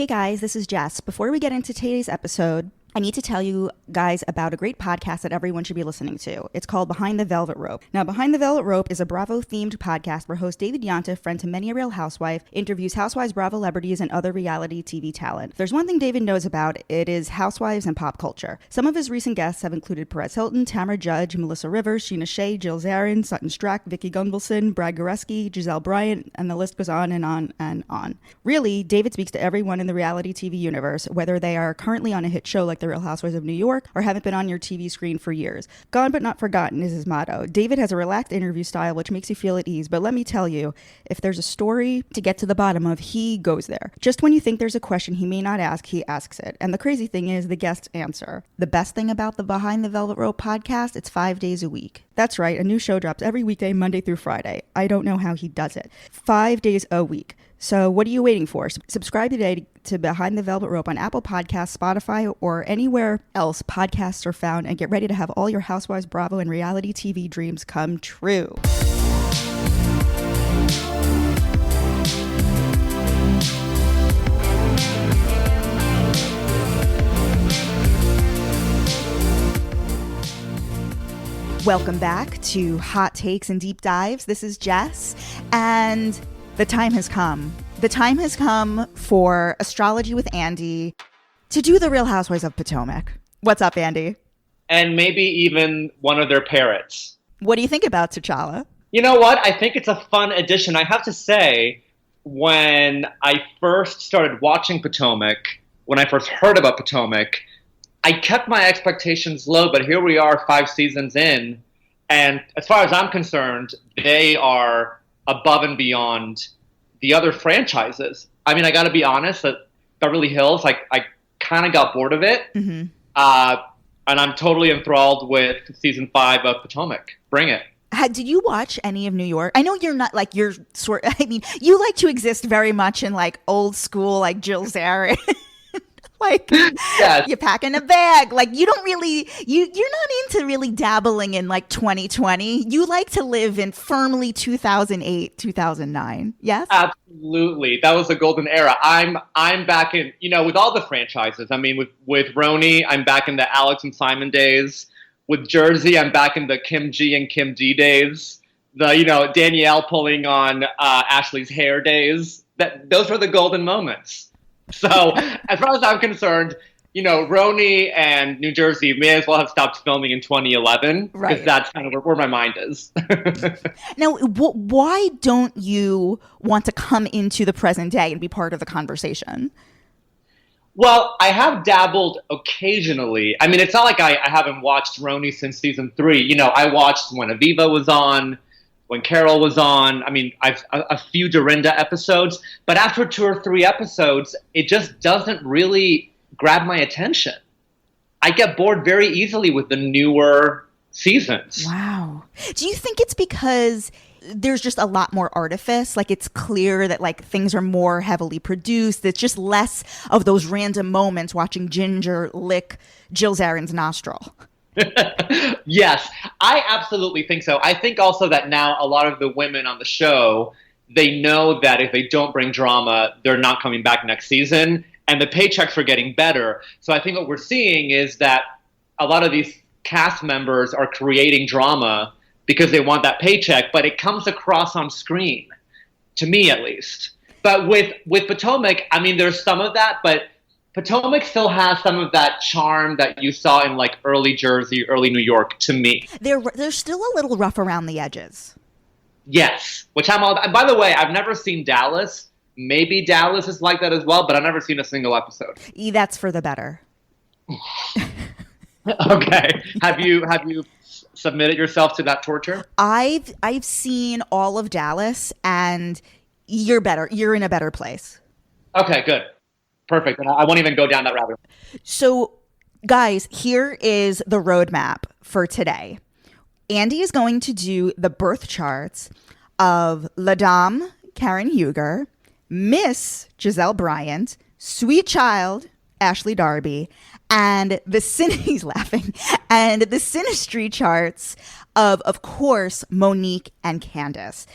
Hey guys, this is Jess. Before we get into today's episode, I need to tell you guys about a great podcast that everyone should be listening to. It's called Behind the Velvet Rope. Now, Behind the Velvet Rope is a Bravo-themed podcast where host David Yonta, friend to many a Real Housewife, interviews Housewives, Bravo celebrities, and other reality TV talent. If there's one thing David knows about, it is Housewives and pop culture. Some of his recent guests have included Perez Hilton, Tamara Judge, Melissa Rivers, Sheena Shea, Jill Zarin, Sutton Strack, Vicky Gunvalson, Brad Goreski, Gizelle Bryant, and the list goes on and on and on. Really, David speaks to everyone in the reality TV universe, whether they are currently on a hit show like The Real Housewives of New York or haven't been on your TV screen for years. Gone but not forgotten is his motto. David has a relaxed interview style which makes you feel at ease, but let me tell you, if there's a story to get to the bottom of, he goes there. Just when you think there's a question he may not ask, he asks it. And the crazy thing is, the guests answer. The best thing about the Behind the Velvet Rope podcast, it's 5 days a week. That's right, a new show drops every weekday, Monday through Friday. I don't know how he does it. 5 days a week. So what are you waiting for? Subscribe today to Behind the Velvet Rope on Apple Podcasts, Spotify, or anywhere else podcasts are found, and get ready to have all your Housewives, Bravo, and reality TV dreams come true. Welcome back to Hot Takes and Deep Dives. This is Jess, and the time has come. The time has come for Astrology with Andy to do the Real Housewives of Potomac. What's up, Andy? And maybe even one of their parrots. What do you think about T'Challa? You know what? I think it's a fun addition. I have to say, when I first started watching Potomac, when I first heard about Potomac, I kept my expectations low, but here we are 5 seasons in, and as far as I'm concerned, they are above and beyond the other franchises. I mean, I got to be honest, that Beverly Hills, I kind of got bored of it, Mm-hmm. And I'm totally enthralled with season 5 of Potomac. Bring it. Did you watch any of New York? I know you're not like, you're sort, I mean, you like to exist very much in like old school, like Jill Zarin. Like, yes. You're packing a bag. Like, you don't really, you're not into really dabbling in like 2020. You like to live in firmly 2008, 2009. Yes? Absolutely. That was the golden era. I'm back in, with all the franchises. I mean, with Roni, I'm back in the Alex and Simon days. With Jersey, I'm back in the Kim G and Kim D days. The, Danielle pulling on Ashley's hair days. Those were the golden moments. So, as far as I'm concerned, Roni and New Jersey may as well have stopped filming in 2011, because that's kind of where my mind is. Now, why don't you want to come into the present day and be part of the conversation? Well, I have dabbled occasionally. I mean, it's not like I haven't watched Roni since season 3. I watched when Aviva was on, when Carol was on. I mean, I've a few Dorinda episodes, but after 2 or 3 episodes, it just doesn't really grab my attention. I get bored very easily with the newer seasons. Wow. Do you think it's because there's just a lot more artifice? Like, it's clear that like things are more heavily produced. It's just less of those random moments watching Ginger lick Jill Zarin's nostril. Yes, I absolutely think so. I think also that now a lot of the women on the show, they know that if they don't bring drama, they're not coming back next season, and the paychecks are getting better. So I think what we're seeing is that a lot of these cast members are creating drama because they want that paycheck, but it comes across on screen, to me at least. But with Potomac, I mean, there's some of that, but Potomac still has some of that charm that you saw in like early Jersey, early New York, to me. They're still a little rough around the edges. Yes, which I'm all. And by the way, I've never seen Dallas. Maybe Dallas is like that as well, but I've never seen a single episode. That's for the better. Okay. Have you submitted yourself to that torture? I've seen all of Dallas, and you're better. You're in a better place. Okay, good. Perfect. I won't even go down that rabbit hole. So, guys, here is the roadmap for today. Andy is going to do the birth charts of La Dame Karen Huger, Miss Gizelle Bryant, Sweet Child Ashley Darby, and he's laughing, and the synastry charts of course, Monique and Candiace.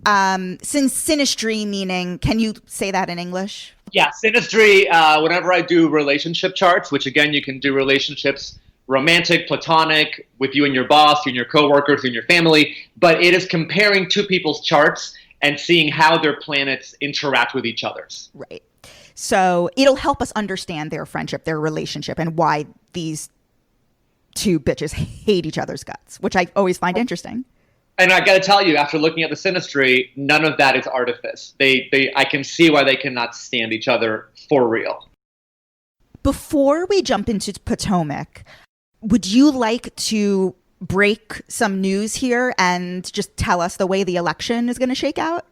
Synastry meaning, can you say that in English? Yeah, synastry, whenever I do relationship charts, which again, you can do relationships romantic, platonic, with you and your boss, you and your coworkers, you and your family, but it is comparing two people's charts and seeing how their planets interact with each other's. Right. So it'll help us understand their friendship, their relationship, and why these two bitches hate each other's guts, which I always find interesting. And I got to tell you, after looking at the synastry, none of that is artifice. I can see why they cannot stand each other for real. Before we jump into Potomac, would you like to break some news here and just tell us the way the election is going to shake out?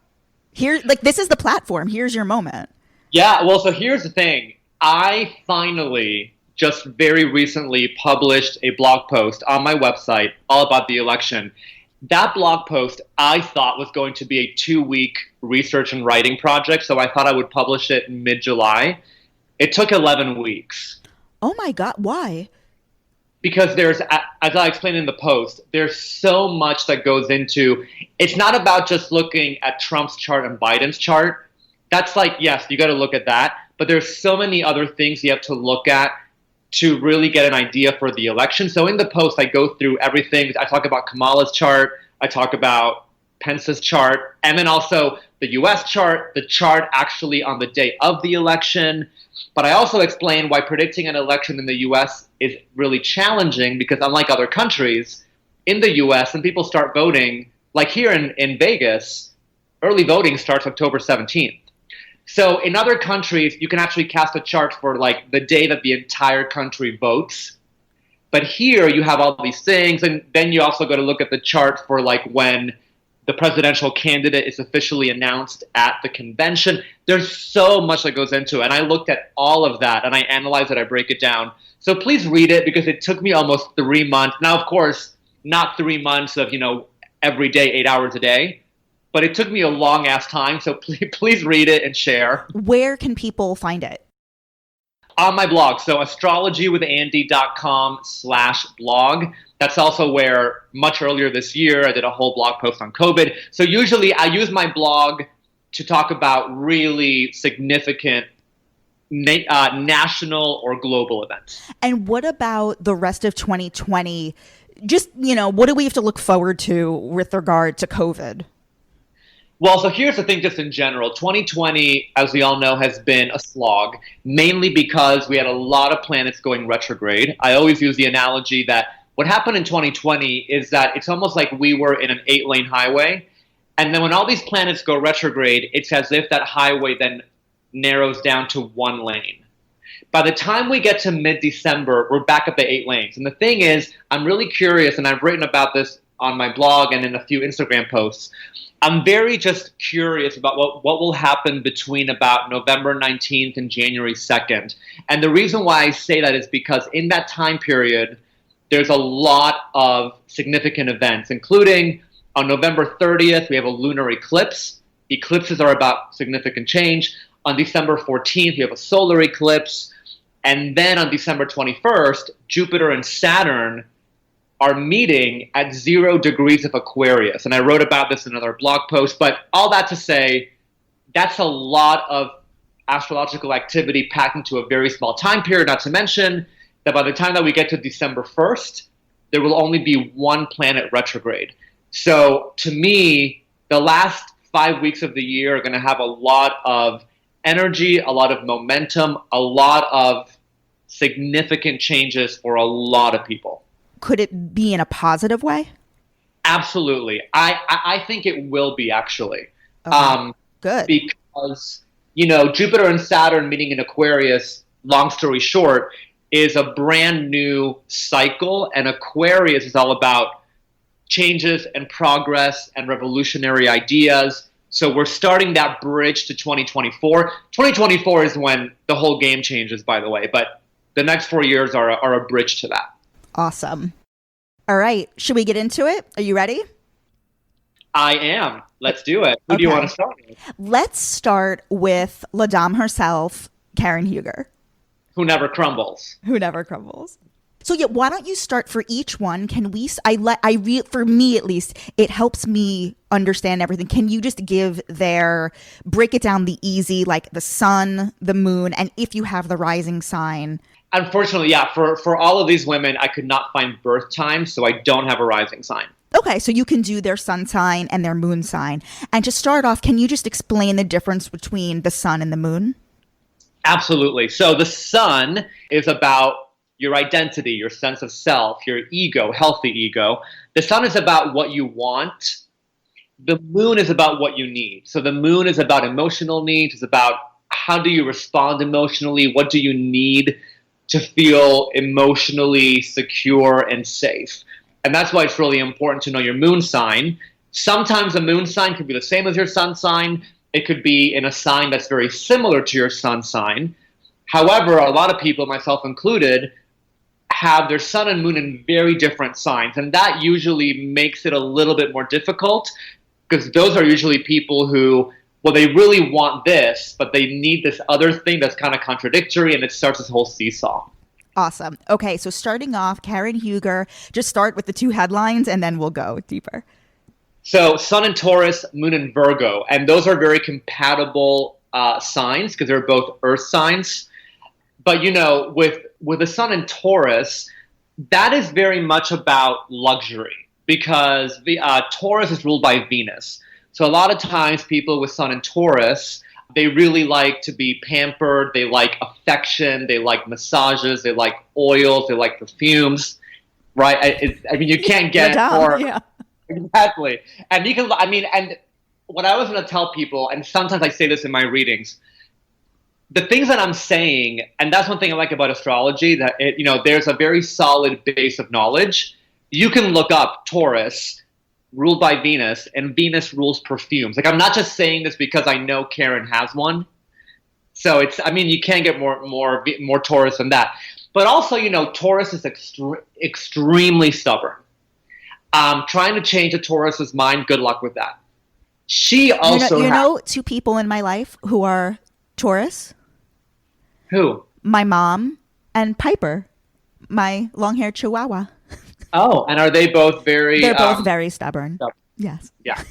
Here, like, this is the platform. Here's your moment. Yeah, well, so here's the thing. I finally just very recently published a blog post on my website all about the election. That blog post I thought was going to be a 2-week research and writing project, so I thought I would publish it in mid-July. It took 11 weeks. Oh my God, why? Because there's, as I explained in the post, there's so much that goes into, it's not about just looking at Trump's chart and Biden's chart. That's like, yes, you got to look at that, but there's so many other things you have to look at to really get an idea for the election. So in the post, I go through everything. I talk about Kamala's chart. I talk about Pence's chart, and then also the U.S. chart, the chart actually on the day of the election. But I also explain why predicting an election in the U.S. is really challenging, because unlike other countries, in the U.S., when people start voting, like here in Vegas, early voting starts October 17th. So in other countries, you can actually cast a chart for like the day that the entire country votes. But here you have all these things, and then you also got to look at the chart for like when the presidential candidate is officially announced at the convention. There's so much that goes into it. And I looked at all of that and I analyze it, I break it down. So please read it, because it took me almost 3 months. Now, of course, not 3 months of, every day, 8 hours a day. But it took me a long ass time, so please read it and share. Where can people find it? On my blog, so astrologywithandy.com/blog. That's also where, much earlier this year, I did a whole blog post on COVID. So usually I use my blog to talk about really significant national or global events. And what about the rest of 2020? Just, what do we have to look forward to with regard to COVID? Well, so here's the thing just in general. 2020, as we all know, has been a slog, mainly because we had a lot of planets going retrograde. I always use the analogy that what happened in 2020 is that it's almost like we were in an 8-lane highway. And then when all these planets go retrograde, it's as if that highway then narrows down to 1 lane. By the time we get to mid-December, we're back at the 8 lanes. And the thing is, I'm really curious, and I've written about this on my blog and in a few Instagram posts. I'm very just curious about what will happen between about November 19th and January 2nd. And the reason why I say that is because in that time period, there's a lot of significant events, including on November 30th, we have a lunar eclipse. Eclipses are about significant change. On December 14th, we have a solar eclipse. And then on December 21st, Jupiter and Saturn are meeting at 0 degrees of Aquarius. And I wrote about this in another blog post, but all that to say, that's a lot of astrological activity packed into a very small time period, not to mention that by the time that we get to December 1st, there will only be 1 planet retrograde. So to me, the last 5 weeks of the year are going to have a lot of energy, a lot of momentum, a lot of significant changes for a lot of people. Could it be in a positive way? Absolutely. I think it will be, actually. Okay. Good. Because, Jupiter and Saturn meeting in Aquarius, long story short, is a brand new cycle. And Aquarius is all about changes and progress and revolutionary ideas. So we're starting that bridge to 2024. 2024 is when the whole game changes, by the way. But the next 4 years are a bridge to that. Awesome. All right. Should we get into it? Are you ready? I am. Let's do it. Who do you want to start with? Let's start with La Dame herself, Karen Huger. Who never crumbles. Who never crumbles. So yeah, why don't you start for each one? Can we? For me at least, it helps me understand everything. Can you just break it down the easy, like the sun, the moon, and if you have the rising sign? Unfortunately, yeah. For all of these women, I could not find birth time, so I don't have a rising sign. Okay, so you can do their sun sign and their moon sign. And to start off, can you just explain the difference between the sun and the moon? Absolutely. So the sun is about your identity, your sense of self, your ego, healthy ego. The sun is about what you want. The moon is about what you need. So the moon is about emotional needs. It's about how do you respond emotionally? What do you need to feel emotionally secure and safe? And that's why it's really important to know your moon sign. Sometimes a moon sign could be the same as your sun sign. It could be in a sign that's very similar to your sun sign. However, a lot of people, myself included, have their sun and moon in very different signs. And that usually makes it a little bit more difficult because those are usually people who, well, they really want this, but they need this other thing that's kind of contradictory, and it starts this whole seesaw. Awesome. Okay, so starting off, Karen Huger, just start with the 2 headlines and then we'll go deeper. So Sun in Taurus, Moon in Virgo, and those are very compatible signs because they're both Earth signs. But with the Sun in Taurus, that is very much about luxury because the Taurus is ruled by Venus. So a lot of times people with Sun in Taurus, they really like to be pampered. They like affection. They like massages. They like oils. They like perfumes, right? I mean, you can't get more. Yeah. Exactly. And and what I was going to tell people, and sometimes I say this in my readings, the things that I'm saying, and that's one thing I like about astrology, that there's a very solid base of knowledge. You can look up Taurus, ruled by Venus, and Venus rules perfumes. Like, I'm not just saying this because I know Karen has one. So you can't get more Taurus than that. But also, Taurus is extremely stubborn. Trying to change a Taurus's mind, good luck with that. She also you know 2 people in my life who are Taurus? Who? My mom and Piper, my long-haired chihuahua. Oh, and are they both very... They're both very stubborn. Yes. Yeah.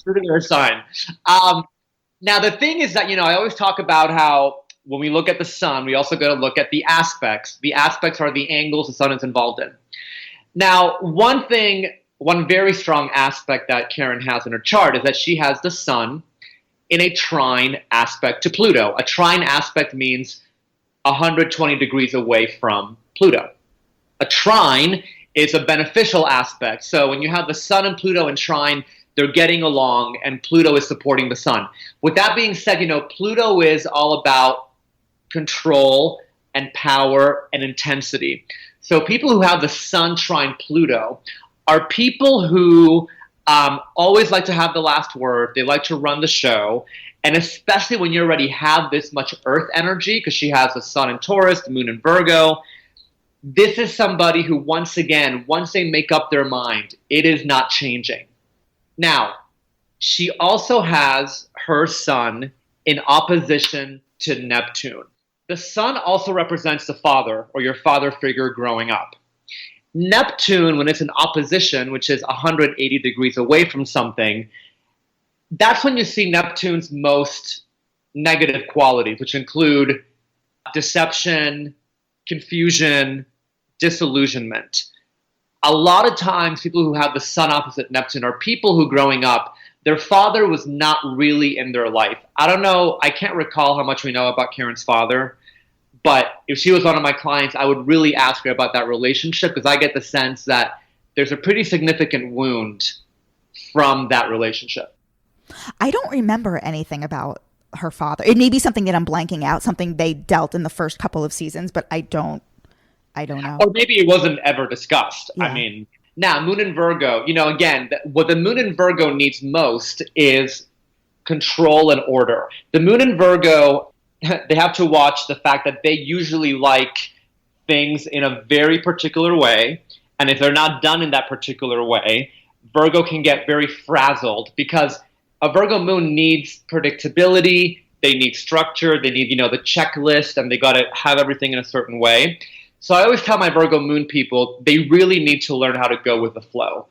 True to their sign. Now, the thing is that, I always talk about how when we look at the sun, we also got to look at the aspects. The aspects are the angles the sun is involved in. Now, one very strong aspect that Karen has in her chart is that she has the sun in a trine aspect to Pluto. A trine aspect means 120 degrees away from Pluto. A trine is a beneficial aspect. So when you have the sun and Pluto in trine, they're getting along, and Pluto is supporting the sun. With that being said, Pluto is all about control and power and intensity. So people who have the sun trine Pluto are people who always like to have the last word. They like to run the show. And especially when you already have this much Earth energy, because she has the sun in Taurus, the moon in Virgo, this is somebody who, once they make up their mind, it is not changing. Now, she also has her sun in opposition to Neptune. The sun also represents the father, or your father figure growing up. Neptune, when it's in opposition, which is 180 degrees away from something, that's when you see Neptune's most negative qualities, which include deception, confusion, disillusionment. A lot of times, people who have the sun opposite Neptune are people who, growing up, their father was not really in their life. I don't know, I can't recall how much we know about Karen's father, but if she was one of my clients, I would really ask her about that relationship because I get the sense that there's a pretty significant wound from that relationship. I don't remember anything about her father. It may be something that I'm blanking out, something they dealt in the first couple of seasons, but I don't know. Or maybe it wasn't ever discussed. Yeah. Now, Moon in Virgo, again, what the Moon in Virgo needs most is control and order. The Moon in Virgo, they have to watch the fact that they usually like things in a very particular way. And if they're not done in that particular way, Virgo can get very frazzled because a Virgo moon needs predictability. They need structure. They need, the checklist, and they got to have everything in a certain way. So I always tell my Virgo moon people, they really need to learn how to go with the flow,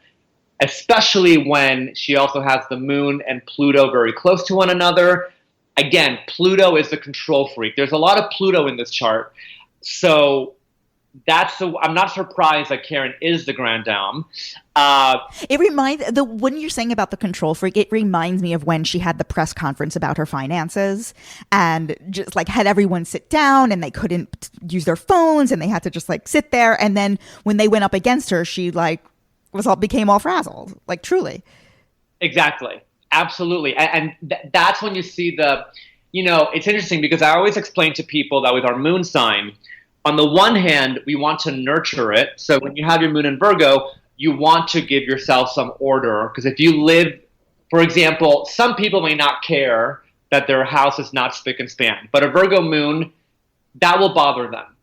especially when she also has the moon and Pluto very close to one another. Again, Pluto is the control freak. There's a lot of Pluto in this chart. So I'm not surprised that Karen is the Grand Dame. When you're saying about the control freak, it reminds me of when she had the press conference about her finances and just like had everyone sit down and they couldn't use their phones and they had to just like sit there. And then when they went up against her, she like became all frazzled, like truly. Exactly. Absolutely. And that's when you see it's interesting because I always explain to people that with our moon sign, on the one hand, we want to nurture it. So when you have your moon in Virgo, you want to give yourself some order. Because if you live, for example, some people may not care that their house is not spick and span. But a Virgo moon, that will bother them.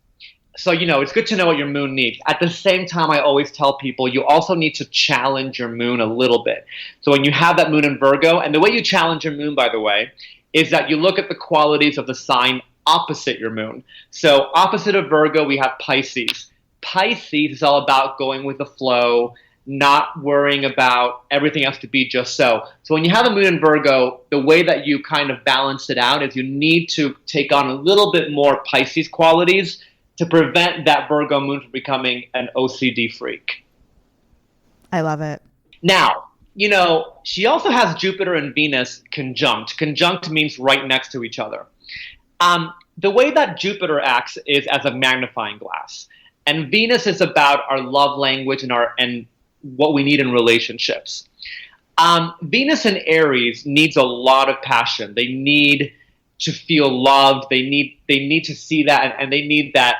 So, it's good to know what your moon needs. At the same time, I always tell people you also need to challenge your moon a little bit. So when you have that moon in Virgo, and the way you challenge your moon, by the way, is that you look at the qualities of the sign opposite your moon. So opposite of Virgo, we have Pisces. Pisces is all about going with the flow, not worrying about everything has to be just so. So when you have a moon in Virgo, the way that you kind of balance it out is you need to take on a little bit more Pisces qualities to prevent that Virgo moon from becoming an OCD freak. I love it. Now, she also has Jupiter and Venus conjunct. Conjunct means right next to each other. The way that Jupiter acts is as a magnifying glass, and Venus is about our love language and what we need in relationships. Venus in Aries needs a lot of passion. They need to feel loved. They need to see that, and they need that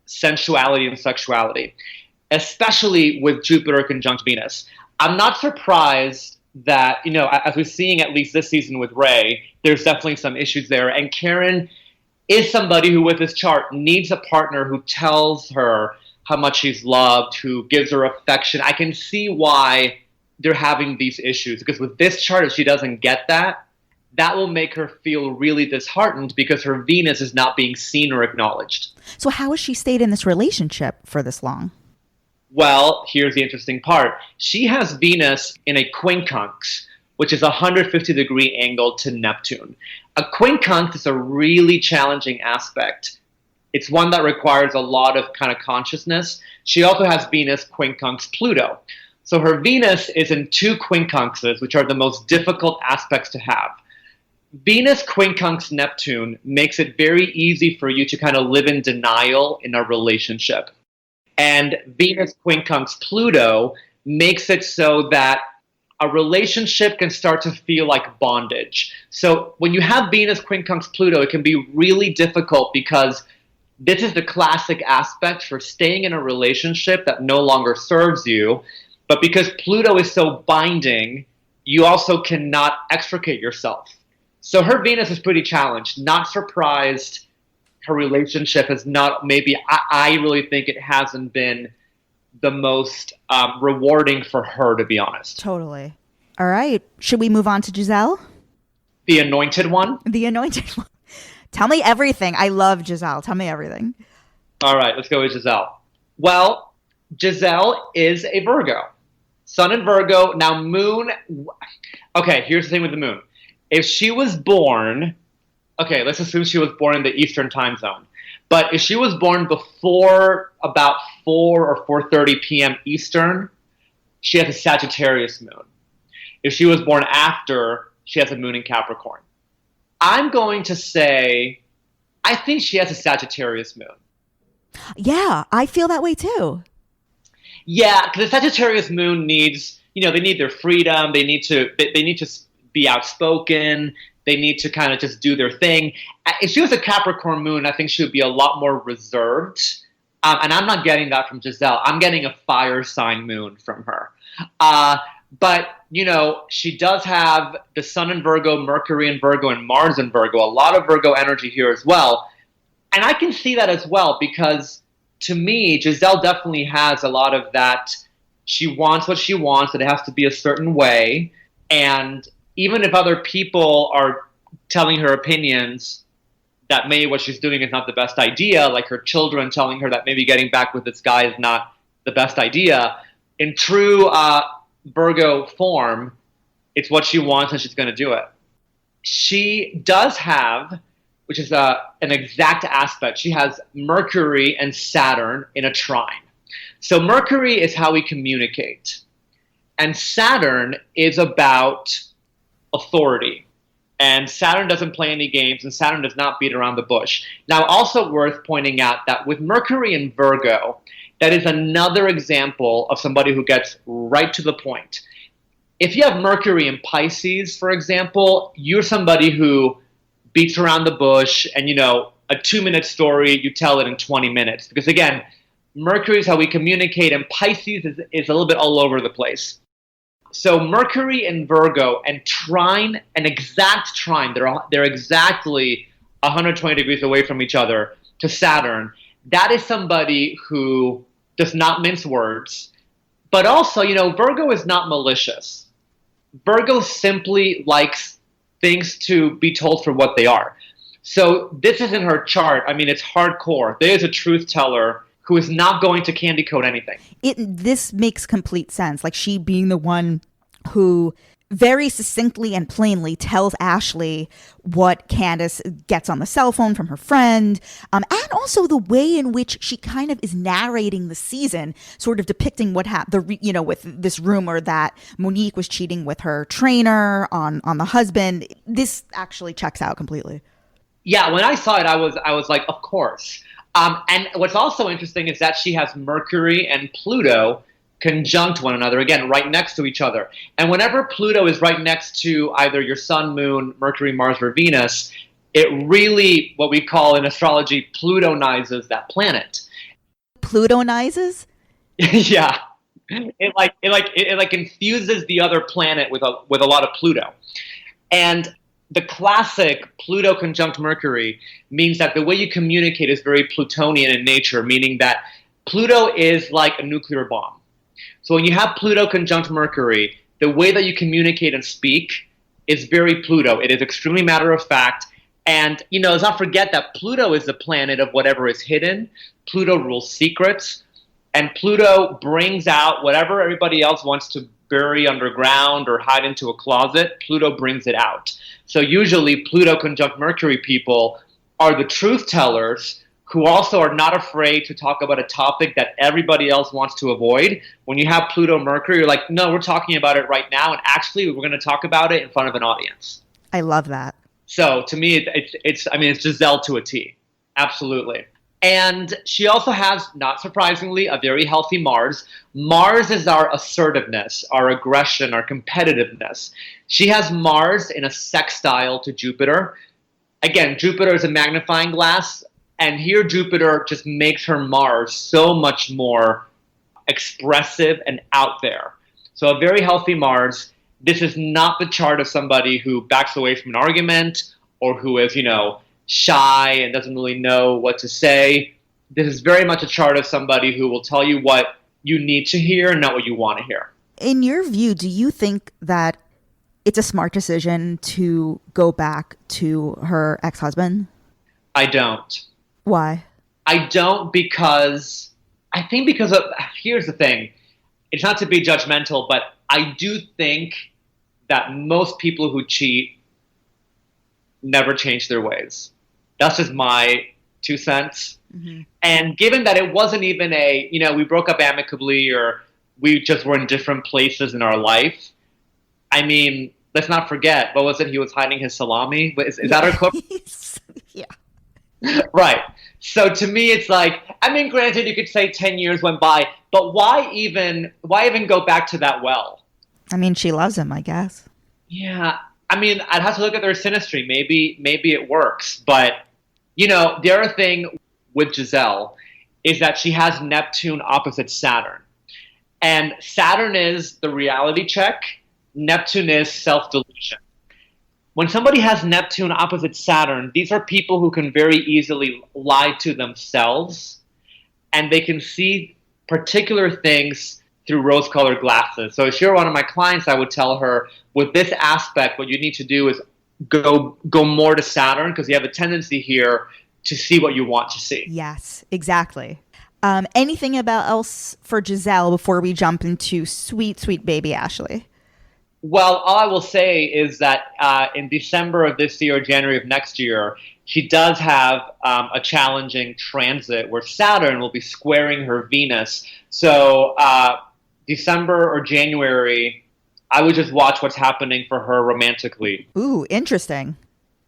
sensuality and sexuality, especially with Jupiter conjunct Venus. I'm not surprised that, as we're seeing at least this season with Ray, there's definitely some issues there. And Karen is somebody who, with this chart, needs a partner who tells her how much she's loved, who gives her affection. I can see why they're having these issues, because with this chart, if she doesn't get that, that will make her feel really disheartened because her Venus is not being seen or acknowledged. So how has she stayed in this relationship for this long? Well, here's the interesting part. She has Venus in a quincunx, which is a 150-degree angle to Neptune. A quincunx is a really challenging aspect. It's one that requires a lot of kind of consciousness. She also has Venus quincunx Pluto. So her Venus is in two quincunxes, which are the most difficult aspects to have. Venus quincunx Neptune makes it very easy for you to kind of live in denial in a relationship. And Venus quincunx Pluto makes it so that a relationship can start to feel like bondage. So when you have Venus quincunx Pluto, it can be really difficult because this is the classic aspect for staying in a relationship that no longer serves you. But because Pluto is so binding, you also cannot extricate yourself. So her Venus is pretty challenged. Not surprised her relationship has not, maybe, I really think it hasn't been the most rewarding for her, to be honest. Totally. All right. Should we move on to Gizelle? The anointed one? The anointed one. Tell me everything. I love Gizelle. Tell me everything. All right, let's go with Gizelle. Well, Gizelle is a Virgo. Sun in Virgo. Now, moon. Okay, here's the thing with the moon. If she was born, okay, let's assume she was born in the Eastern time zone. But if she was born before about 4 or 4:30 p.m. Eastern, she has a Sagittarius moon. If she was born after, she has a moon in Capricorn. I'm going to say, I think she has a Sagittarius moon. Yeah, I feel that way too. Yeah, because the Sagittarius moon needs, they need their freedom. They need to be outspoken. They need to kind of just do their thing. If she was a Capricorn moon, I think she would be a lot more reserved. And I'm not getting that from Gizelle. I'm getting a fire sign moon from her. But, she does have the Sun in Virgo, Mercury in Virgo, and Mars in Virgo. A lot of Virgo energy here as well. And I can see that as well because, to me, Gizelle definitely has a lot of that. She wants what she wants. It has to be a certain way. And even if other people are telling her opinions, that maybe what she's doing is not the best idea, like her children telling her that maybe getting back with this guy is not the best idea. In true Virgo form, it's what she wants and she's going to do it. She does have, which is an exact aspect, she has Mercury and Saturn in a trine. So Mercury is how we communicate. And Saturn is about authority. And Saturn doesn't play any games, and Saturn does not beat around the bush. Now, also worth pointing out that with Mercury in Virgo, that is another example of somebody who gets right to the point. If you have Mercury in Pisces, for example, you're somebody who beats around the bush and, a 2-minute story, you tell it in 20 minutes. Because again, Mercury is how we communicate, and Pisces is a little bit all over the place. So Mercury in Virgo and trine, an exact trine, they're exactly 120 degrees away from each other to Saturn. That is somebody who does not mince words. But also, Virgo is not malicious. Virgo simply likes things to be told for what they are. So this is in her chart. I mean, it's hardcore. There is a truth teller who is not going to candy coat anything. This makes complete sense. Like, she being the one who very succinctly and plainly tells Ashley what Candiace gets on the cell phone from her friend, and also the way in which she kind of is narrating the season, sort of depicting what happened. With this rumor that Monique was cheating with her trainer on the husband. This actually checks out completely. Yeah, when I saw it, I was like, of course. And what's also interesting is that she has Mercury and Pluto conjunct one another, again, right next to each other. And whenever Pluto is right next to either your Sun, Moon, Mercury, Mars, or Venus, it really, what we call in astrology, Plutonizes that planet. Plutonizes? Yeah. It infuses the other planet with a lot of Pluto. And the classic Pluto conjunct Mercury means that the way you communicate is very Plutonian in nature, meaning that Pluto is like a nuclear bomb. So when you have Pluto conjunct Mercury, the way that you communicate and speak is very Pluto. It is extremely matter of fact. And, let's not forget that Pluto is the planet of whatever is hidden. Pluto rules secrets. And Pluto brings out whatever everybody else wants to bury underground or hide into a closet. Pluto brings it out. So usually Pluto conjunct Mercury people are the truth tellers who also are not afraid to talk about a topic that everybody else wants to avoid. When you have Pluto Mercury, you're like, no, we're talking about it right now, and actually we're going to talk about it in front of an audience. I love that. So to me, it's Gizelle to a T. Absolutely. And she also has, not surprisingly, a very healthy Mars. Mars is our assertiveness, our aggression, our competitiveness. She has Mars in a sextile to Jupiter. Again, Jupiter is a magnifying glass. And here Jupiter just makes her Mars so much more expressive and out there. So a very healthy Mars. This is not the chart of somebody who backs away from an argument or who is, shy and doesn't really know what to say. This is very much a chart of somebody who will tell you what you need to hear and not what you want to hear. In your view, do you think that it's a smart decision to go back to her ex-husband? I don't. Why? I don't because here's the thing. It's not to be judgmental, but I do think that most people who cheat never change their ways. That's just my 2 cents. Mm-hmm. And given that it wasn't even we broke up amicably or we just were in different places in our life, I mean, let's not forget, what was it? He was hiding his salami? Is that our quote? Yeah. Right. So to me, it's like, granted, you could say 10 years went by, but why even go back to that well? She loves him, I guess. Yeah. I'd have to look at their synastry. Maybe it works. But, the other thing with Gizelle is that she has Neptune opposite Saturn. And Saturn is the reality check. Neptune is self-delusion. When somebody has Neptune opposite Saturn, these are people who can very easily lie to themselves, and they can see particular things through rose-colored glasses. So if you're one of my clients, I would tell her, with this aspect, what you need to do is go more to Saturn, because you have a tendency here to see what you want to see. Yes, exactly. Anything about else for Gizelle before we jump into sweet, sweet baby Ashley? Well, all I will say is that in December of this year, January of next year, she does have a challenging transit where Saturn will be squaring her Venus. So December or January, I would just watch what's happening for her romantically. Ooh, interesting.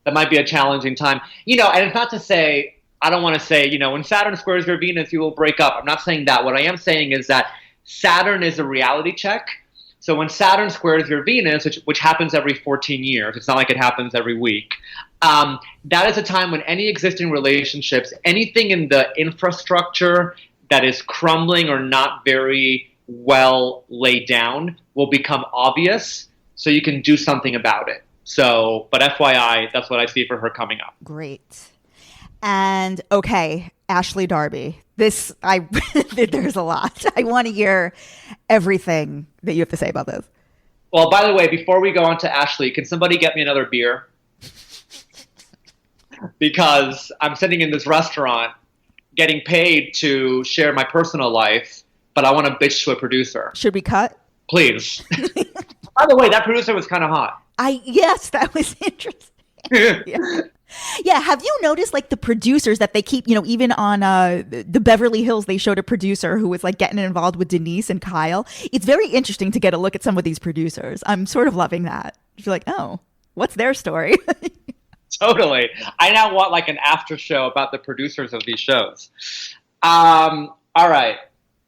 That might be a challenging time. And it's not to say, I don't want to say, when Saturn squares your Venus, you will break up. I'm not saying that. What I am saying is that Saturn is a reality check. So when Saturn squares your Venus, which happens every 14 years, it's not like it happens every week, that is a time when any existing relationships, anything in the infrastructure that is crumbling or not very well laid down will become obvious, so you can do something about it. So, but FYI, that's what I see for her coming up. Great. And okay, Ashley Darby. There's a lot. I want to hear everything that you have to say about this. Well, by the way, before we go on to Ashley, can somebody get me another beer? Because I'm sitting in this restaurant getting paid to share my personal life, but I want to bitch to a producer. Should we cut? Please. By the way, that producer was kind of hot. Yes, that was interesting. Yeah. Yeah, have you noticed like the producers that they keep, even on the Beverly Hills, they showed a producer who was like getting involved with Denise and Kyle. It's very interesting to get a look at some of these producers. I'm sort of loving that. You're like, oh, what's their story? Totally. I now want like an after show about the producers of these shows. All right.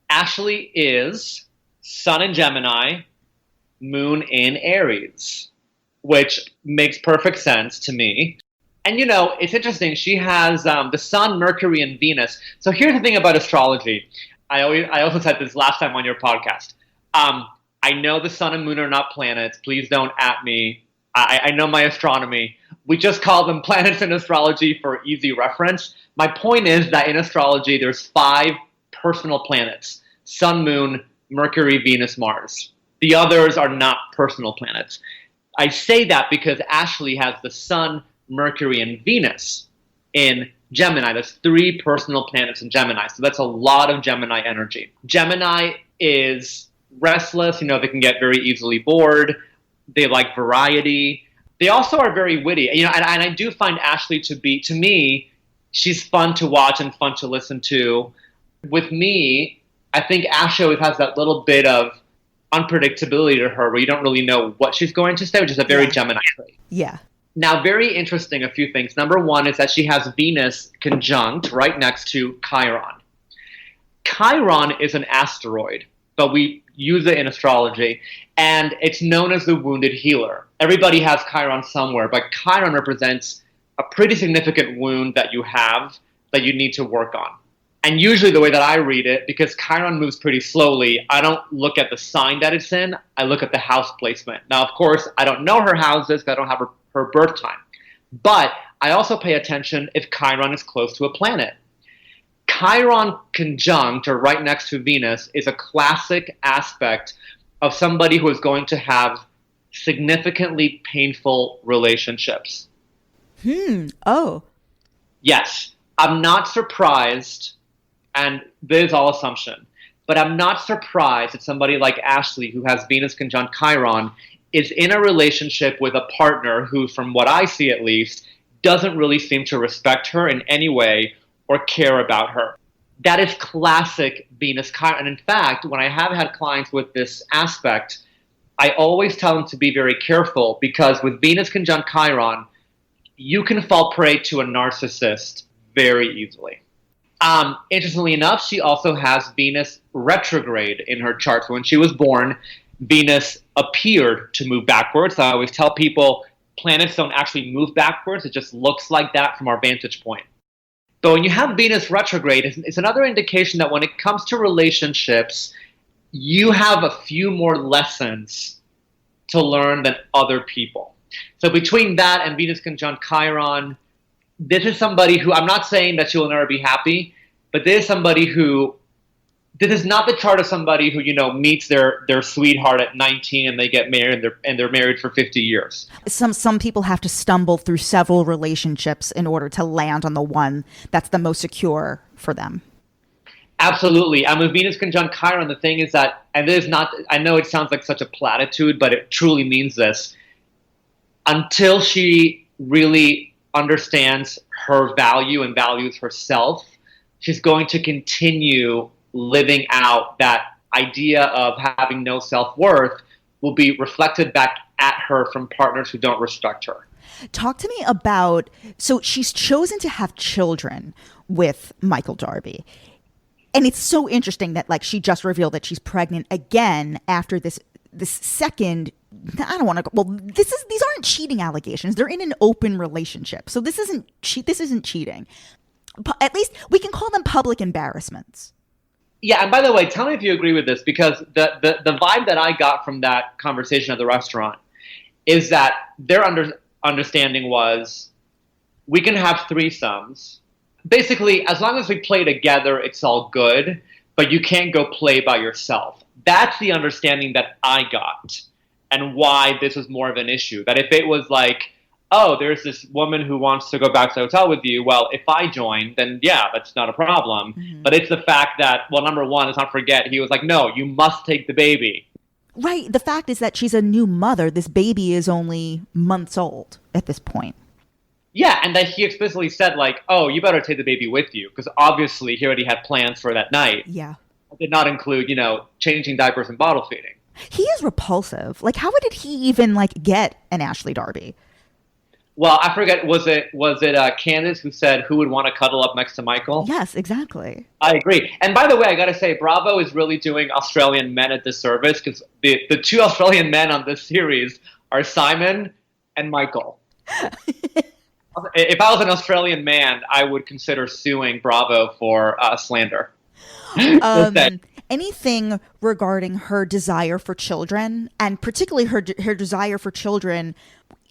Ashley is Sun in Gemini, Moon in Aries, which makes perfect sense to me. And, it's interesting. She has the Sun, Mercury, and Venus. So here's the thing about astrology. I also said this last time on your podcast. I know the Sun and Moon are not planets. Please don't at me. I know my astronomy. We just call them planets in astrology for easy reference. My point is that in astrology, there's 5 personal planets. Sun, Moon, Mercury, Venus, Mars. The others are not personal planets. I say that because Ashley has the Sun, Mercury, and Venus in Gemini. That's 3 personal planets in Gemini. So that's a lot of Gemini energy. Gemini is restless. They can get very easily bored. They like variety. They also are very witty. And I do find Ashley to me, she's fun to watch and fun to listen to. With me, I think Ashley always has that little bit of unpredictability to her where you don't really know what she's going to say, which is a very Gemini trait. Yeah. Now, very interesting, a few things. Number one is that she has Venus conjunct right next to Chiron. Chiron is an asteroid, but we use it in astrology, and it's known as the wounded healer. Everybody has Chiron somewhere, but Chiron represents a pretty significant wound that you have that you need to work on. And usually the way that I read it, because Chiron moves pretty slowly, I don't look at the sign that it's in, I look at the house placement. Now, of course, I don't know her houses because I don't have her birth time. But I also pay attention if Chiron is close to a planet. Chiron conjunct, or right next to Venus, is a classic aspect of somebody who is going to have significantly painful relationships. Oh. Yes. I'm not surprised, and this is all assumption, but I'm not surprised that somebody like Ashley, who has Venus conjunct Chiron, is in a relationship with a partner who, from what I see at least, doesn't really seem to respect her in any way or care about her. That is classic Venus Chiron. And in fact, when I have had clients with this aspect, I always tell them to be very careful, because with Venus conjunct Chiron, you can fall prey to a narcissist very easily. Interestingly enough, she also has Venus retrograde in her chart. So when she was born, Venus appeared to move backwards. I always tell people planets don't actually move backwards. It just looks like that from our vantage point. But when you have Venus retrograde, it's another indication that when it comes to relationships, you have a few more lessons to learn than other people. So between that and Venus conjunct Chiron, this is somebody who, I'm not saying that she will never be happy, but this is somebody who this is not the chart of somebody who, meets their sweetheart at 19 and they get married and they're married for 50 years. Some people have to stumble through several relationships in order to land on the one that's the most secure for them. Absolutely. And with Venus conjunct Chiron, the thing is that, and this is not, I know it sounds like such a platitude, but it truly means this. Until she really understands her value and values herself, she's going to continue living out that idea of having no self-worth will be reflected back at her from partners who don't respect her. Talk to me about, so she's chosen to have children with Michael Darby. And it's so interesting that like she just revealed that she's pregnant again after this second, I don't want to, well, these aren't cheating allegations. They're in an open relationship. So this isn't cheating. At least we can call them public embarrassments. Yeah, and by the way, tell me if you agree with this, because the vibe that I got from that conversation at the restaurant is that their understanding was we can have threesomes. Basically, as long as we play together, it's all good, but you can't go play by yourself. That's the understanding that I got, and why this was more of an issue. That if it was like, oh, there's this woman who wants to go back to the hotel with you, well, if I join, then yeah, that's not a problem. Mm-hmm. But it's the fact that, well, number one, let's not forget, he was like, no, you must take the baby. Right. The fact is that she's a new mother. This baby is only months old at this point. Yeah, and that he explicitly said, like, oh, you better take the baby with you, because obviously he already had plans for that night. Yeah. It did not include, changing diapers and bottle feeding. He is repulsive. Like, how did he even, get an Ashley Darby? Well, I forget, was it Candiace who said who would want to cuddle up next to Michael? Yes, exactly. I agree. And by the way, I got to say, Bravo is really doing Australian men a disservice, because the two Australian men on this series are Simon and Michael. If I was an Australian man, I would consider suing Bravo for slander. Anything regarding her desire for children, and particularly her desire for children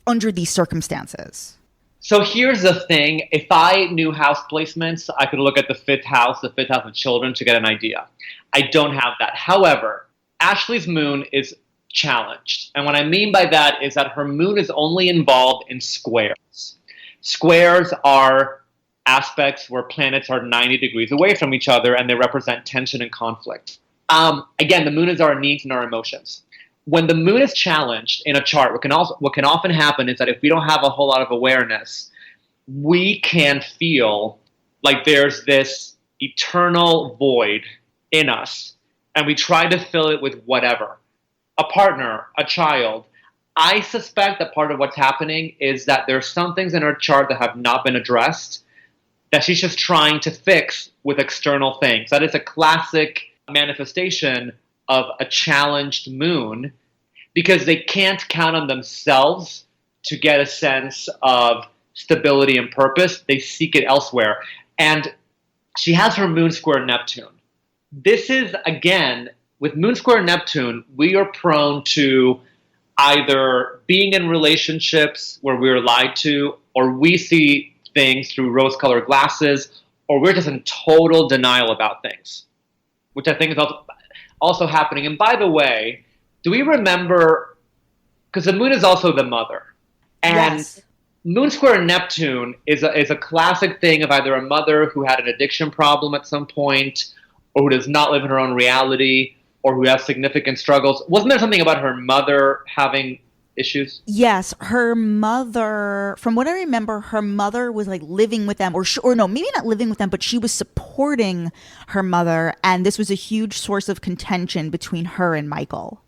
under these circumstances? So here's the thing. If I knew house placements, I could look at the fifth house of children, to get an idea. I don't have that. However, Ashley's moon is challenged. And what I mean by that is that her moon is only involved in squares. Squares are aspects where planets are 90 degrees away from each other, and they represent tension and conflict. Again, the moon is our needs and our emotions. When the moon is challenged in a chart, what can often happen is that if we don't have a whole lot of awareness, we can feel like there's this eternal void in us, and we try to fill it with whatever. A partner, a child. I suspect that part of what's happening is that there's some things in her chart that have not been addressed that she's just trying to fix with external things. That is a classic manifestation of a challenged moon, because they can't count on themselves to get a sense of stability and purpose. They seek it elsewhere. And she has her moon square Neptune. This is, again, with moon square Neptune, we are prone to either being in relationships where we're lied to, or we see things through rose-colored glasses, or we're just in total denial about things, which I think is also happening. And by the way, do we remember, because the moon is also the mother, and yes. Moon square Neptune is a classic thing of either a mother who had an addiction problem at some point, or who does not live in her own reality, or who has significant struggles. Wasn't there something about her mother having issues? Yes, her mother, from what I remember, her mother was living with them, or no, maybe not living with them, but she was supporting her mother, and this was a huge source of contention between her and Michael.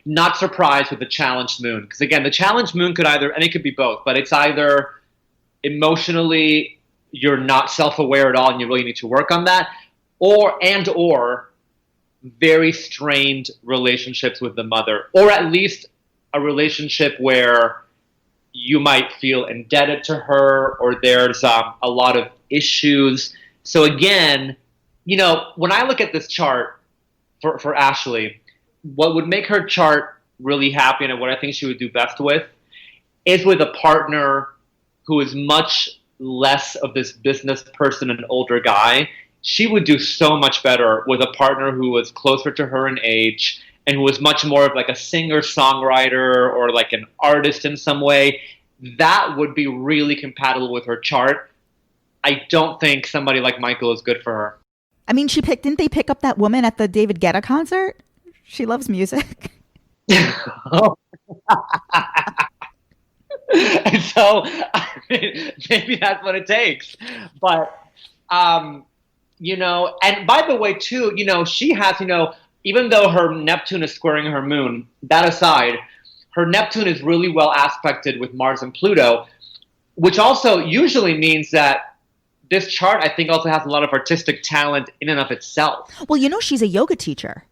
Not surprised with the challenged moon, because again, the challenged moon could either, and it could be both, but it's either emotionally you're not self-aware at all and you really need to work on that, or very strained relationships with the mother, or at least a relationship where you might feel indebted to her, or there's a lot of issues. So again, when I look at this chart for Ashley, what would make her chart really happy, and what I think she would do best with, is with a partner who is much less of this business person, an older guy, she would do so much better with a partner who was closer to her in age and who was much more of like a singer-songwriter or like an artist in some way. That would be really compatible with her chart. I don't think somebody like Michael is good for her. I mean, didn't they pick up that woman at the David Guetta concert? She loves music. And so, I mean, maybe that's what it takes. But, you know, and by the way, too, you know, she has, you know, even though her Neptune is squaring her moon, that aside, her Neptune is really well aspected with Mars and Pluto, which also usually means that this chart, I think, also has a lot of artistic talent in and of itself. Well, you know, she's a yoga teacher.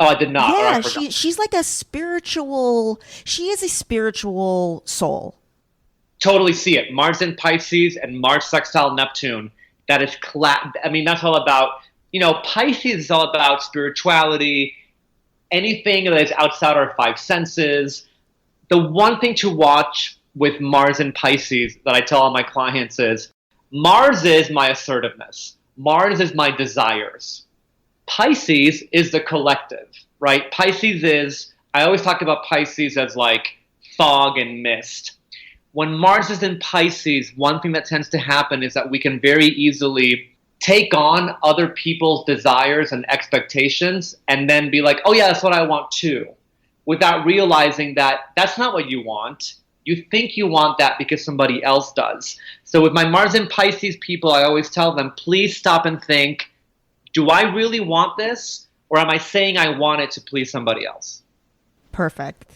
Oh, I did not. Yeah, she's like she is a spiritual soul. Totally see it. Mars in Pisces and Mars sextile Neptune. That is, I mean, that's all about, you know, Pisces is all about spirituality, anything that is outside our five senses. The one thing to watch with Mars in Pisces that I tell all my clients is, Mars is my assertiveness. Mars is my desires. Pisces is the collective, right? Pisces is, I always talk about Pisces as like fog and mist. When Mars is in Pisces, one thing that tends to happen is that we can very easily take on other people's desires and expectations and then be like, oh yeah, that's what I want too, without realizing that that's not what you want. You think you want that because somebody else does. So with my Mars in Pisces people, I always tell them, please stop and think, do I really want this? Or am I saying I want it to please somebody else? Perfect.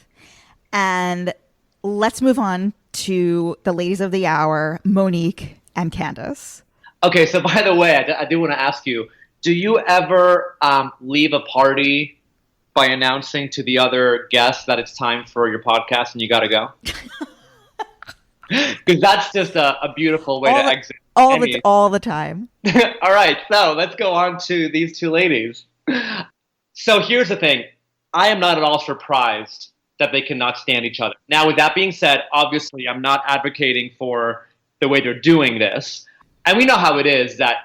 And let's move on to the ladies of the hour, Monique and Candiace. Okay, so by the way, I do want to ask you, do you ever leave a party by announcing to the other guests that it's time for your podcast and you got to go? Because that's just a beautiful way to exit. All the time. All right, so let's go on to these two ladies. So here's the thing. I am not at all surprised that they cannot stand each other. Now, with that being said, obviously, I'm not advocating for the way they're doing this. And we know how it is that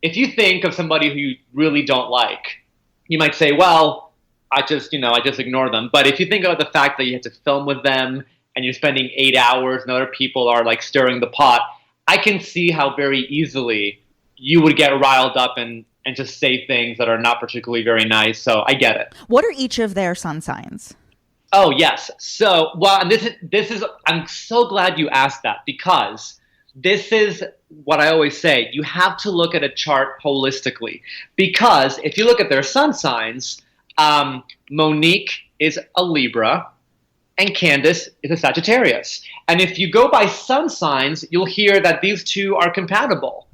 if you think of somebody who you really don't like, you might say, well, I just ignore them. But if you think about the fact that you have to film with them and you're spending 8 hours and other people are like stirring the pot, I can see how very easily you would get riled up and just say things that are not particularly very nice. So I get it. What are each of their sun signs? Oh, yes. So, well, and this is, I'm so glad you asked that, because this is what I always say. You have to look at a chart holistically, because if you look at their sun signs, Monique is a Libra and Candiace is a Sagittarius. And if you go by sun signs, you'll hear that these two are compatible.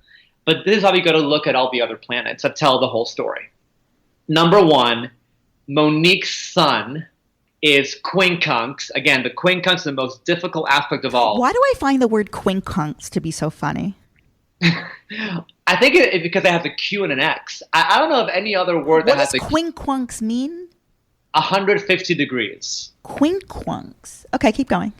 But this is how you got to look at all the other planets that tell the whole story. Number one, Monique's sun is quincunx. Again, the quincunx is the most difficult aspect of all. Why do I find the word quincunx to be so funny? I think it's because it has a Q and an X. I don't know of any other word that has a... What does quincunx mean? 150 degrees. Quincunx. Okay, keep going.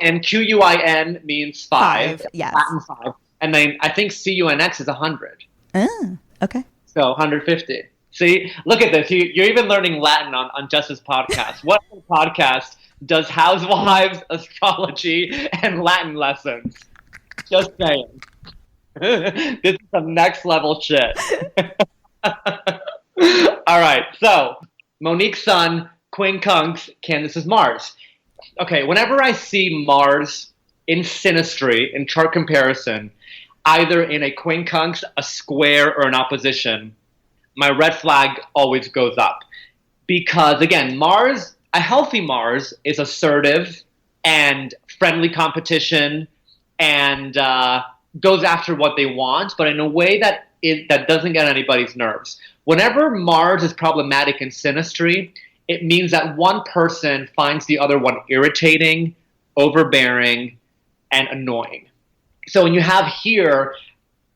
And Quin means five. Yes. Latin 5. And then I think Cunx is 100. Oh, okay. So 150. See, look at this. You're even learning Latin on Jess's podcast. What podcast does Housewives, astrology, and Latin lessons? Just saying. This is some next level shit. All right. So Monique's sun, quincunx, Candiace's Mars. Okay. Whenever I see Mars in synastry, in chart comparison, either in a quincunx, a square, or an opposition, my red flag always goes up. Because, again, Mars, a healthy Mars, is assertive and friendly competition and goes after what they want, but in a way that doesn't get anybody's nerves. Whenever Mars is problematic in synastry, it means that one person finds the other one irritating, overbearing, and annoying. So when you have here,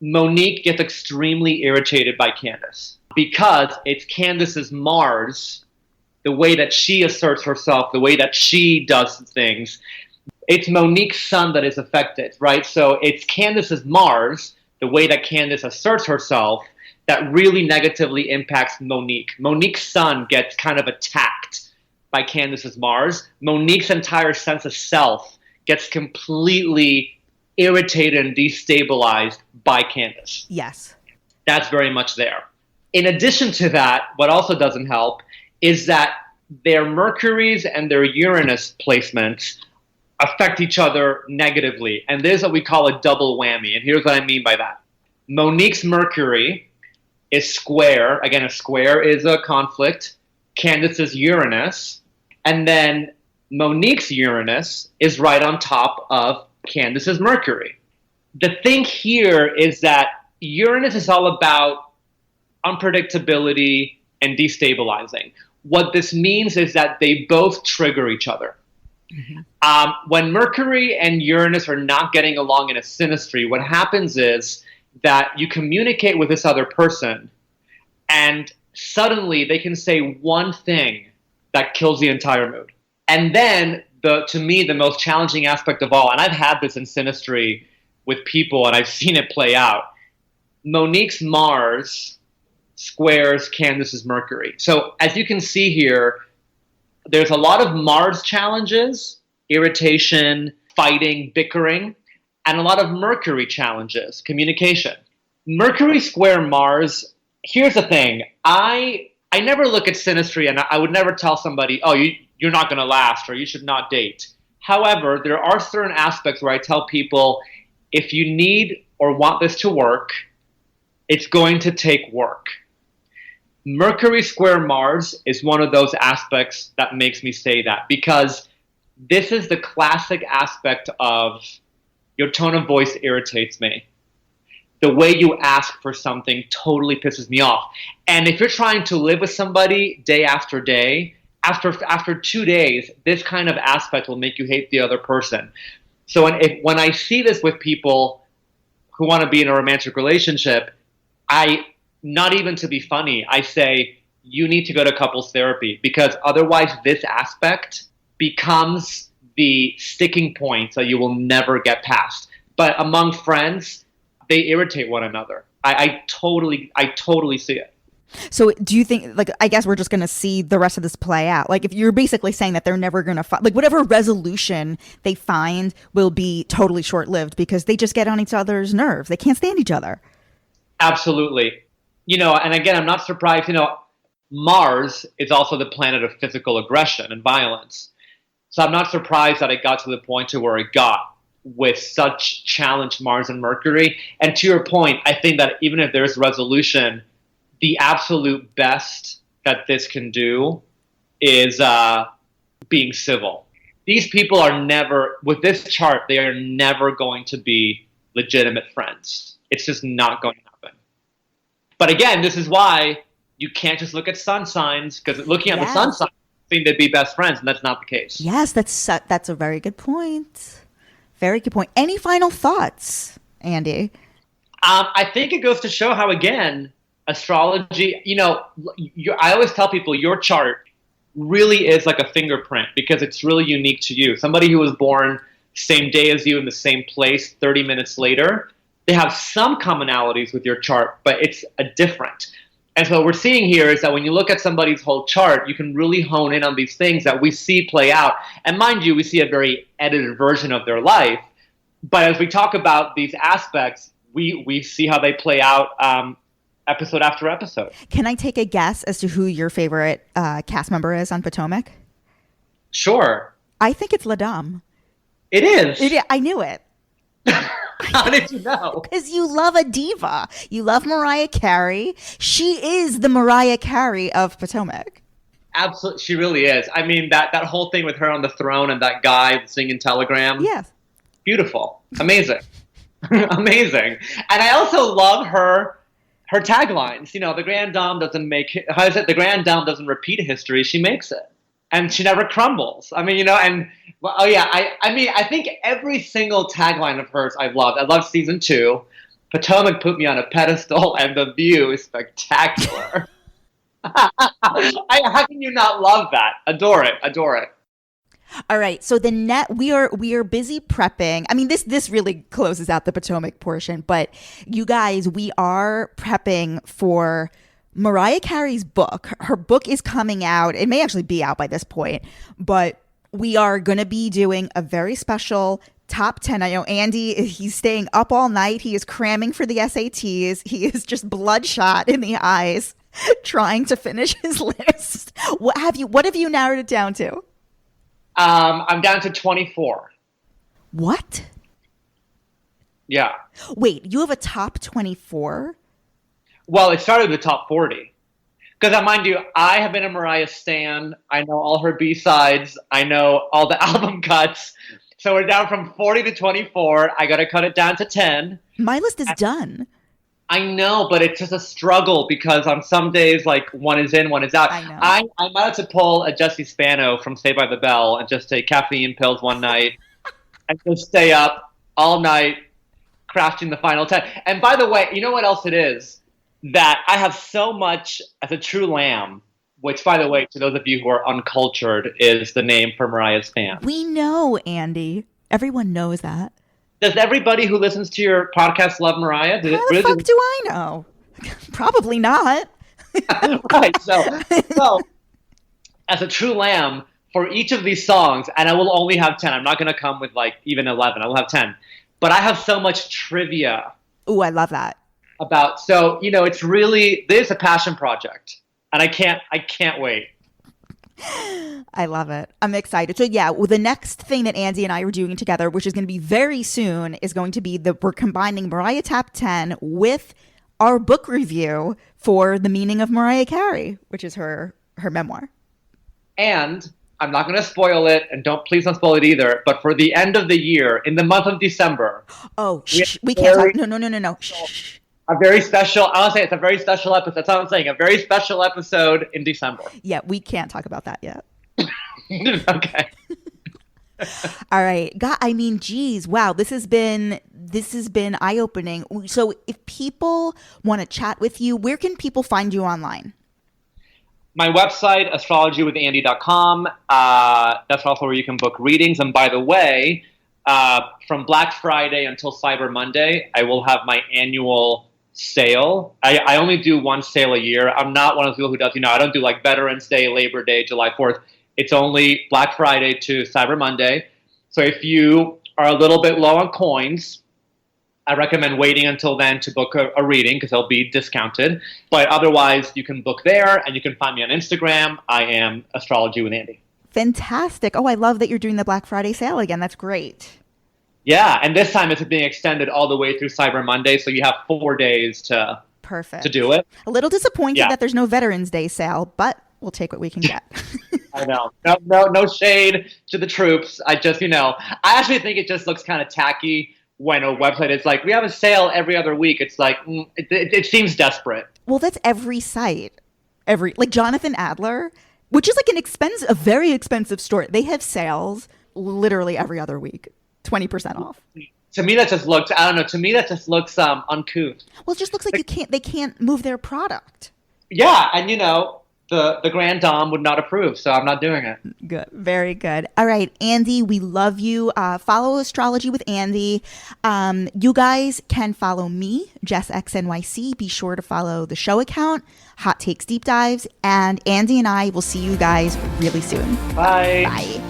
Monique gets extremely irritated by Candiace because it's Candiace's Mars, the way that she asserts herself, the way that she does things. It's Monique's sun that is affected, right? So it's Candiace's Mars, the way that Candiace asserts herself, that really negatively impacts Monique. Monique's sun gets kind of attacked by Candiace's Mars. Monique's entire sense of self gets completely irritated and destabilized by Candiace. Yes. That's very much there. In addition to that, what also doesn't help is that their Mercury's and their Uranus placements affect each other negatively. And this is what we call a double whammy. And here's what I mean by that. Monique's Mercury is square. Again, a square is a conflict. Candiace's Uranus. And then Monique's Uranus is right on top of Candiace's Mercury. The thing here is that Uranus is all about unpredictability and destabilizing. What this means is that they both trigger each other. Mm-hmm. When Mercury and Uranus are not getting along in a synastry, what happens is that you communicate with this other person and suddenly they can say one thing that kills the entire mood. And then, to me, the most challenging aspect of all, and I've had this in synastry with people and I've seen it play out, Monique's Mars squares Candiace's Mercury. So as you can see here, there's a lot of Mars challenges, irritation, fighting, bickering, and a lot of Mercury challenges, communication. Mercury square Mars, here's the thing. I never look at synastry and I would never tell somebody, oh, you're not going to last or you should not date. However, there are certain aspects where I tell people, if you need or want this to work, it's going to take work. Mercury square Mars is one of those aspects that makes me say that, because this is the classic aspect of your tone of voice irritates me. The way you ask for something totally pisses me off. And if you're trying to live with somebody day after day, after 2 days, this kind of aspect will make you hate the other person. So when I see this with people who want to be in a romantic relationship, not even to be funny, I say, you need to go to couples therapy, because otherwise this aspect becomes the sticking point that you will never get past. But among friends, they irritate one another. I totally see it. So do you think, like, I guess we're just going to see the rest of this play out. Like, if you're basically saying that they're never going to find, like, whatever resolution they find will be totally short-lived because they just get on each other's nerves. They can't stand each other. Absolutely. And again, I'm not surprised, Mars is also the planet of physical aggression and violence. So I'm not surprised that it got to the point to where it got with such challenged Mars and Mercury. And to your point, I think that even if there's resolution, the absolute best that this can do is being civil. These people are never, with this chart, they are never going to be legitimate friends. It's just not going to happen. But again, this is why you can't just look at sun signs, because looking at the sun signs seem to be best friends, and that's not the case. Yes, that's a very good point. Very good point. Any final thoughts, Andy? I think it goes to show how, again, astrology, I always tell people your chart really is like a fingerprint because it's really unique to you. Somebody who was born same day as you in the same place 30 minutes later, they have some commonalities with your chart, but it's a different. And so what we're seeing here is that when you look at somebody's whole chart, you can really hone in on these things that we see play out. And mind you, we see a very edited version of their life. But as we talk about these aspects, we see how they play out episode after episode. Can I take a guess as to who your favorite cast member is on Potomac? Sure. I think it's La Dame. It is? I knew it. How did you know? Because you love a diva. You love Mariah Carey. She is the Mariah Carey of Potomac. Absolutely. She really is. I mean, that whole thing with her on the throne and that guy singing Telegram. Yes. Beautiful. Amazing. Amazing. And I also love her taglines. The Grand Dame doesn't the Grand Dame doesn't repeat history. She makes it. And she never crumbles. I mean, I think every single tagline of hers I've loved. I love season 2. Potomac put me on a pedestal, and the view is spectacular. How can you not love that? Adore it. All right. So we are busy prepping. I mean, this really closes out the Potomac portion, but you guys, we are prepping for Mariah Carey's book. Her book is coming out. It may actually be out by this point, but we are going to be doing a very special top 10. I know Andy, he's staying up all night. He is cramming for the SATs. He is just bloodshot in the eyes trying to finish his list. What have you narrowed it down to? I'm down to 24. What? Yeah. Wait, you have a top 24? Well, it started with the top 40. Because mind you, I have been a Mariah stan. I know all her B-sides. I know all the album cuts. So we're down from 40 to 24. I got to cut it down to 10. My list is done. I know, but it's just a struggle because on some days, like, one is in, one is out. I know. I might have to pull a Jesse Spano from Saved by the Bell and just take caffeine pills one night and just stay up all night crafting the final 10. And by the way, you know what else it is? That I have so much as a true lamb, which, by the way, to those of you who are uncultured, is the name for Mariah's fans. We know, Andy. Everyone knows that. Does everybody who listens to your podcast love Mariah? How the fuck do I know? Probably not. Right. So, as a true lamb, for each of these songs, and I will only have 10. I'm not going to come with like even 11. I will have 10. But I have so much trivia. Ooh, I love that. So, it's really, this is a passion project. And I can't wait. I love it. I'm excited. So yeah, well, the next thing that Andy and I are doing together, which is going to be very soon, is going to be we're combining Mariah Top 10 with our book review for The Meaning of Mariah Carey, which is her memoir. And I'm not going to spoil it, and please don't spoil it either, but for the end of the year, in the month of December. Oh, we can't talk. No. Shh. A very special, I want to say it's a very special episode. That's what I'm saying. A very special episode in December. Yeah, we can't talk about that yet. Okay. All right. God, I mean, geez, wow. This has been eye-opening. So if people want to chat with you, where can people find you online? My website, astrologywithandy.com. That's also where you can book readings. And by the way, from Black Friday until Cyber Monday, I will have my annual sale. I only do one sale a year. I'm not one of those people who does, I don't do like Veterans Day, Labor Day, July 4th. It's only Black Friday to Cyber Monday. So if you are a little bit low on coins, I recommend waiting until then to book a reading because they'll be discounted. But otherwise, you can book there, and you can find me on Instagram. I am Astrology with Andy. Fantastic. Oh, I love that you're doing the Black Friday sale again. That's great. Yeah, and this time it's being extended all the way through Cyber Monday, so you have 4 days to do it. A little disappointed that there's no Veterans Day sale, but we'll take what we can get. I know. No shade to the troops. I just, I actually think it just looks kind of tacky when a website is like, we have a sale every other week. It's like, it seems desperate. Well, that's every site. Like Jonathan Adler, which is like a very expensive store. They have sales literally every other week. 20% off. To me, that just looks, I don't know. To me, that just looks uncouth. Well, it just looks like they can't move their product. Yeah. And the Grand Dame would not approve. So I'm not doing it. Good. Very good. All right. Andy, we love you. Follow Astrology with Andy. You guys can follow me, Jess XNYC. Be sure to follow the show account, Hot Takes Deep Dives. And Andy and I will see you guys really soon. Bye. Bye.